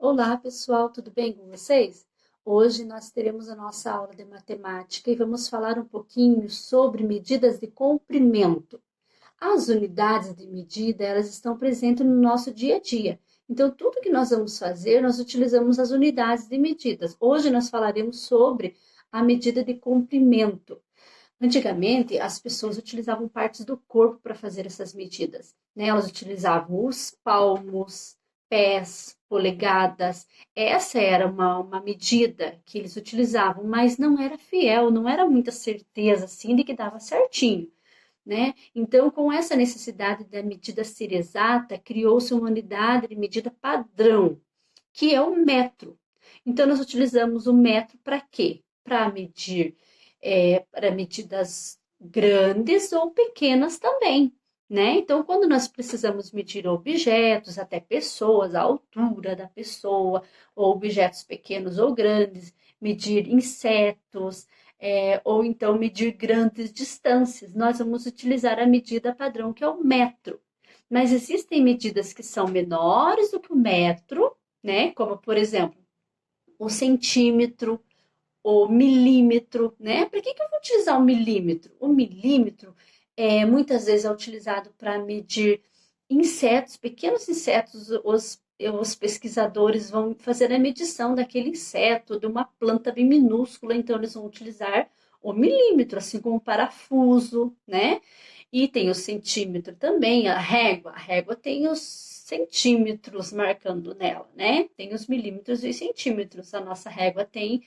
Olá, pessoal, tudo bem com vocês? Hoje nós teremos a nossa aula de matemática e vamos falar um pouquinho sobre medidas de comprimento. As unidades de medida, elas estão presentes no nosso dia a dia. Então, tudo que nós vamos fazer, nós utilizamos as unidades de medidas. Hoje nós falaremos sobre a medida de comprimento. Antigamente, as pessoas utilizavam partes do corpo para fazer essas medidas, né? Elas utilizavam os palmos, pés, polegadas. Essa era uma medida que eles utilizavam, mas não era fiel, não era muita certeza assim de que dava certinho, né? Então, com essa necessidade da medida ser exata, criou-se uma unidade de medida padrão, que é o metro. Então, nós utilizamos o metro para quê? Para medir, para medidas grandes ou pequenas também, né? Então, quando nós precisamos medir objetos, até pessoas, a altura da pessoa, ou objetos pequenos ou grandes, medir insetos, ou então medir grandes distâncias, nós vamos utilizar a medida padrão, que é o metro. Mas existem medidas que são menores do que o metro, né? Como, por exemplo, o centímetro, o milímetro, né? Por que eu vou utilizar o milímetro? O milímetro muitas vezes é utilizado para medir insetos, pequenos insetos. Os pesquisadores vão fazer a medição daquele inseto, de uma planta bem minúscula, então eles vão utilizar o milímetro, assim como o parafuso, né? E tem o centímetro também, a régua tem os centímetros marcando nela, né? Tem os milímetros e os centímetros. A nossa régua tem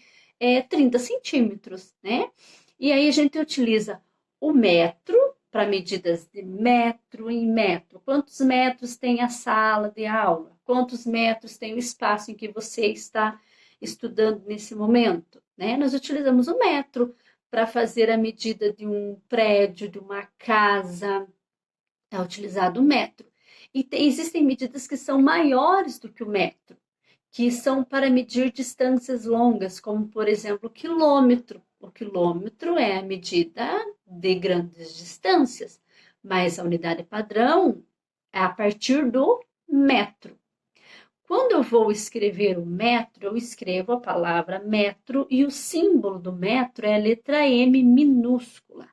30 centímetros, né? E aí a gente utiliza o metro para medidas de metro em metro. Quantos metros tem a sala de aula? Quantos metros tem o espaço em que você está estudando nesse momento? Né? Nós utilizamos o metro para fazer a medida de um prédio, de uma casa, é utilizado o metro. E existem medidas que são maiores do que o metro, que são para medir distâncias longas, como por exemplo o quilômetro. O quilômetro é a medida de grandes distâncias, mas a unidade padrão é a partir do metro. Quando eu vou escrever o metro, eu escrevo a palavra metro e o símbolo do metro é a letra M minúscula.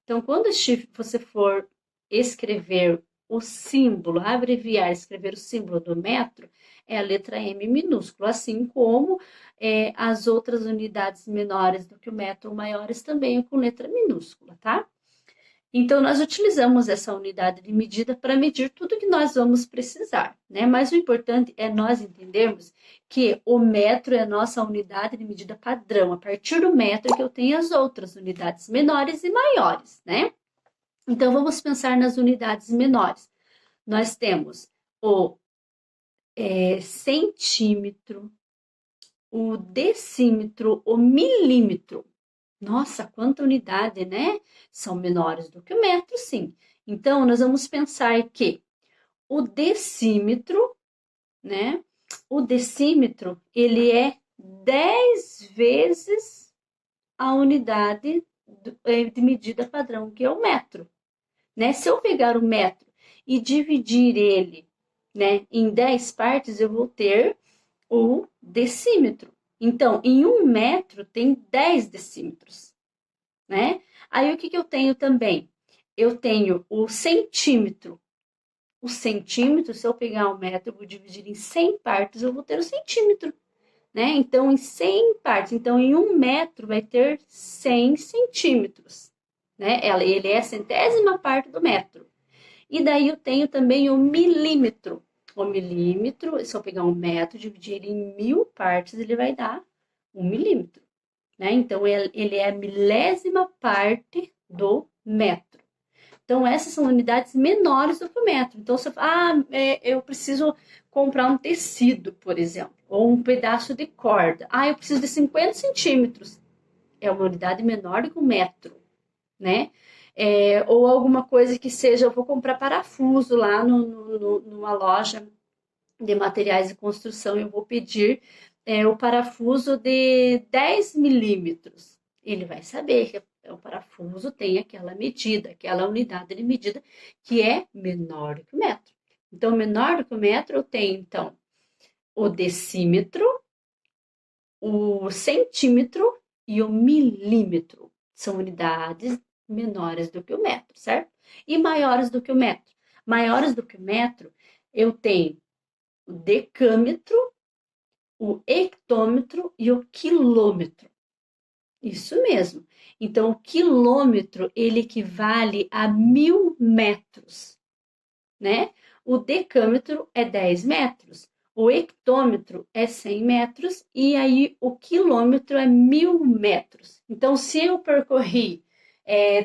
Então, quando você for escrever o símbolo, abreviar, escrever o símbolo do metro, é a letra M minúscula, assim como as outras unidades menores do que o metro, maiores também com letra minúscula, tá? Então, nós utilizamos essa unidade de medida para medir tudo que nós vamos precisar, né? Mas o importante é nós entendermos que o metro é a nossa unidade de medida padrão. A partir do metro é que eu tenho as outras unidades menores e maiores, né? Então, vamos pensar nas unidades menores. Nós temos o centímetro, o decímetro, o milímetro. Nossa, quanta unidade, né? São menores do que o metro, sim. Então, nós vamos pensar que o decímetro, né? O decímetro, ele é 10 vezes a unidade de medida padrão, que é o metro, né? Se eu pegar o metro e dividir ele, né, em 10 partes, eu vou ter o decímetro. Então, em um metro tem 10 decímetros, né? Aí o que eu tenho também? Eu tenho o centímetro. O centímetro, se eu pegar um metro, eu vou dividir em 100 partes, eu vou ter o centímetro, né? Então, em 100 partes. Então, em um metro vai ter 100 centímetros, né? Ele é a centésima parte do metro. E daí eu tenho também o milímetro. O milímetro, se eu pegar um metro, dividir ele em 1000 partes, ele vai dar 1 milímetro, né? Então, ele é a milésima parte do metro. Então, essas são unidades menores do que o metro. Então, você fala, eu preciso comprar um tecido, por exemplo, ou um pedaço de corda. Eu preciso de 50 centímetros. É uma unidade menor do que um metro, né? Ou alguma coisa que seja, eu vou comprar parafuso lá numa loja de materiais de construção, eu vou pedir o parafuso de 10 milímetros. Ele vai saber que o parafuso tem aquela medida, aquela unidade de medida que é menor do que o metro. Então, menor do que o metro, eu tenho, então, o decímetro, o centímetro e o milímetro. São unidades menores do que o metro, certo? E maiores do que o metro. Maiores do que o metro, eu tenho o decâmetro, o hectômetro e o quilômetro. Isso mesmo. Então, o quilômetro, ele equivale a 1.000 metros, né? O decâmetro é 10 metros, o hectômetro é 100 metros e aí o quilômetro é 1.000 metros. Então, se eu percorri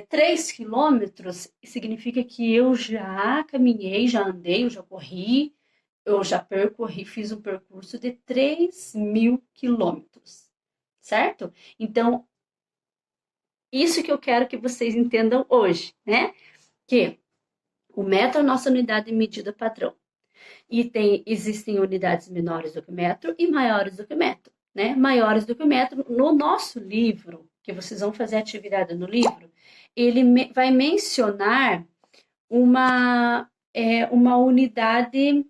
3 quilômetros, significa que eu já caminhei, já andei, eu já corri, eu já percorri, fiz um percurso de 3.000 quilômetros, certo? Então, isso que eu quero que vocês entendam hoje, né? Que o metro é a nossa unidade de medida padrão. E existem unidades menores do que o metro e maiores do que o metro, né? Maiores do que o metro. No nosso livro, que vocês vão fazer atividade no livro, ele vai mencionar uma unidade,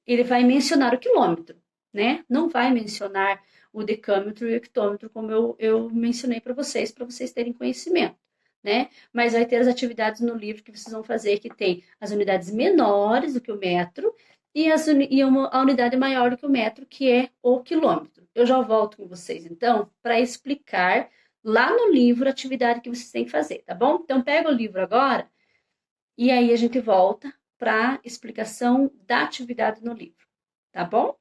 ele vai mencionar o quilômetro, né? Não vai mencionar o decâmetro e o hectômetro, como eu mencionei para vocês terem conhecimento, né? Mas vai ter as atividades no livro que vocês vão fazer, que tem as unidades menores do que o metro e a unidade maior do que o metro, que é o quilômetro. Eu já volto com vocês, então, para explicar lá no livro a atividade que vocês têm que fazer, tá bom? Então, pega o livro agora e aí a gente volta para explicação da atividade no livro, tá bom?